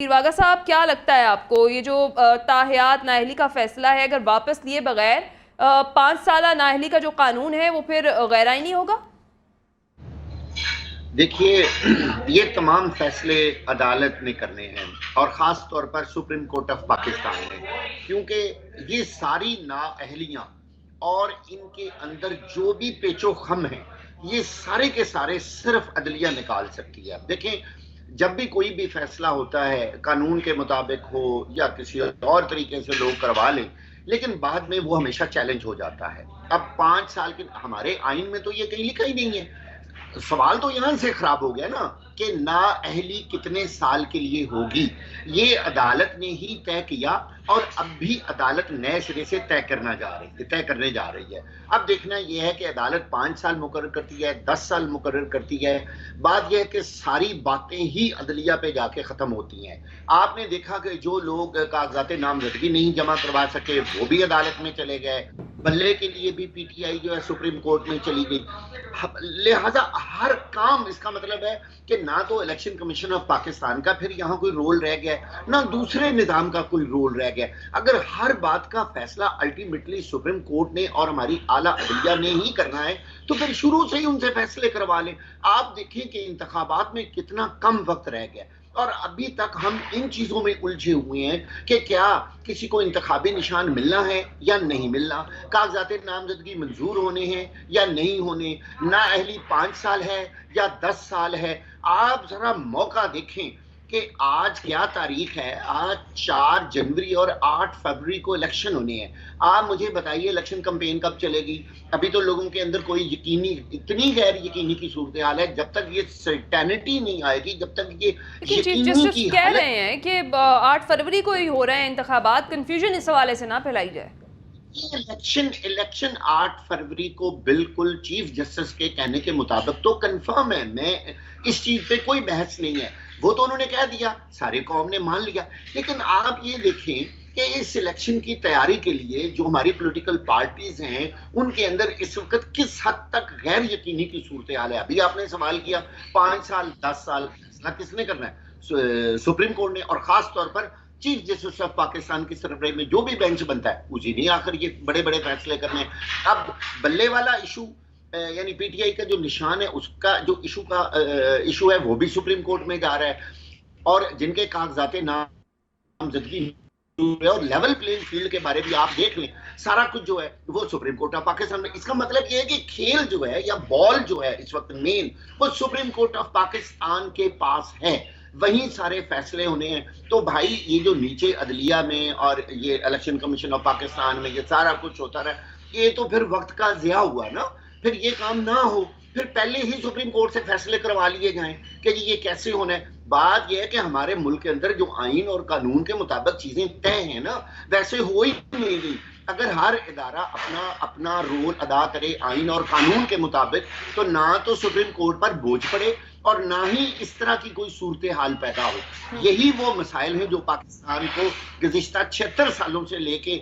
वागा साहब, क्या लगता है आपको ये जो ताहियात नाअहली का फैसला है, अगर वापस लिए बगैर 5 साला नाअहली का जो कानून है वो फिर गैर आईनी होगा? देखिए, ये तमाम फैसले अदालत ने करने हैं और ख़ास तौर पर सुप्रीम कोर्ट ऑफ पाकिस्तान ने, क्योंकि ये सारी नाअहलियाँ और इनके अंदर जो भी पेचो खम हैं, ये सारे के सारे सिर्फ अदलिया निकाल सकती है। देखें, जब भी कोई भी फैसला होता है, कानून के मुताबिक हो या किसी और तरीके से लोग करवा लें, लेकिन बाद में वो हमेशा चैलेंज हो जाता है। अब 5 साल के हमारे आइन में तो ये कहीं लिखा ही नहीं है। सवाल तो यहां से खराब हो गया ना कि नाअहली कितने साल के लिए होगी, ये अदालत ने ही तय किया और अब भी अदालत नए सिरे से तय करने जा रही है। अब देखना यह है कि अदालत 5 साल मुकर्रर करती है, 10 साल मुकर्रर करती है। बात यह है कि सारी बातें ही अदलिया पे जाके खत्म होती हैं। आपने देखा कि जो लोग कागजात नामजदगी नहीं जमा करवा सके वो भी अदालत में चले गए, बल्ले के लिए भी पीटीआई जो है सुप्रीम कोर्ट में चली गई। लिहाजा हर काम, इसका मतलब है कि ना तो इलेक्शन कमीशन ऑफ पाकिस्तान का फिर यहाँ कोई रोल रह गया, ना दूसरे निजाम का कोई रोल रह गया। अगर हर बात का फैसला अल्टीमेटली सुप्रीम कोर्ट ने और हमारी आला अदलिया ने ही करना है, तो फिर शुरू से ही उनसे फैसले करवा लें। आप देखें कि इंतखाबात में कितना कम वक्त रह गया और अभी तक हम इन चीजों में उलझे हुए हैं कि क्या किसी को इंतखाबी निशान मिलना है या नहीं मिलना, कागजात नामजदगी मंजूर होने हैं या नहीं होने, नाअहली 5 साल है या 10 साल है। आप जरा मौका देखें कि आज क्या तारीख है, आज 4 जनवरी और 8 फरवरी को इलेक्शन होने हैं। आप मुझे बताइए इलेक्शन कैंपेन कब चलेगी? अभी तो लोगों के अंदर कोई इतनी गैर यकीनी की सूरत हाल है, जब तक ये सर्टेनिटी नहीं आएगी, जब तक ये चीफ जस्टिस कह रहे हैं कि 8 फरवरी को ही हो रहे हैं इंतखाबात, कंफ्यूजन इस हवाले से ना फैलाई जाए। इलेक्शन 8 फरवरी को बिल्कुल चीफ जस्टिस के कहने के मुताबिक तो कंफर्म है। मैं इस चीज पे कोई बहस नहीं है, वो तो उन्होंने कह दिया, सारी कौम ने मान लिया। लेकिन आप ये देखें कि इस इलेक्शन की तैयारी के लिए जो हमारी पॉलिटिकल पार्टीज हैं उनके अंदर इस वक्त किस हद तक गैर यकीनी की सूरत हाल है। अभी आपने सवाल किया 5 साल 10 साल फैसला किसने करना है? सुप्रीम कोर्ट ने, और खास तौर पर चीफ जस्टिस ऑफ पाकिस्तान की सरबराही में जो भी बेंच बनता है उसी ने आखिर ये बड़े बड़े फैसले करने हैं। अब बल्ले वाला इशू यानी पीटीआई का जो निशान है, उसका जो इशू है वो भी सुप्रीम कोर्ट में जा रहा है, और जिनके कागजात नामजदगी और लेवल प्लेइंग फील्ड के बारे में आप देख लें, सारा कुछ जो है वो सुप्रीम कोर्ट ऑफ पाकिस्तान में। इसका मतलब ये है कि खेल जो है या बॉल जो है इस वक्त मेन वो सुप्रीम कोर्ट ऑफ पाकिस्तान के पास है, वहीं सारे फैसले होने हैं। तो भाई ये जो नीचे अदलिया में और ये इलेक्शन कमीशन ऑफ पाकिस्तान में ये सारा कुछ होता रहा, ये तो फिर वक्त का ज़िया हुआ ना। फिर ये काम ना हो, फिर पहले ही सुप्रीम कोर्ट से फैसले करवा लिए जाएं कि ये कैसे होना है। बात यह है कि हमारे मुल्क के अंदर जो आइन और कानून के मुताबिक चीजें तय हैं ना, वैसे हो ही नहीं रही। अगर हर इदारा अपना अपना रोल अदा करे आइन और कानून के मुताबिक, तो ना तो सुप्रीम कोर्ट पर बोझ पड़े और ना ही इस तरह की कोई सूरत हाल पैदा हो। यही वो मसाइल हैं जो पाकिस्तान को गुज़िश्ता 76 सालों से लेके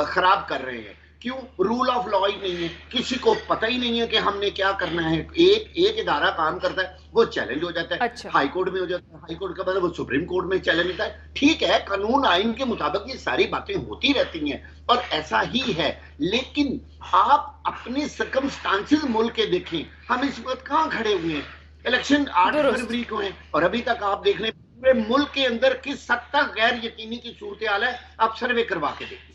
खराब कर रहे हैं। क्यों? रूल ऑफ लॉ ही नहीं है, किसी को पता ही नहीं है कि हमने क्या करना है। एक इदारा काम करता है, वो चैलेंज हो जाता है। अच्छा। हाई कोर्ट में हो जाता है, हाई कोर्ट का मतलब वो सुप्रीम कोर्ट में चैलेंज होता है। ठीक है, कानून आइन के मुताबिक ये सारी बातें होती रहती हैं और ऐसा ही है, लेकिन आप अपने सर्कमस्टांसेस मुल्क के देखें। हम इस वक्त कहाँ खड़े हुए हैं? इलेक्शन 8 फरवरी को है और अभी तक आप देख लें पूरे मुल्क के अंदर किस हद तक गैर यकीनी की सूरत हाल है। आप सर्वे करवा के देखिए।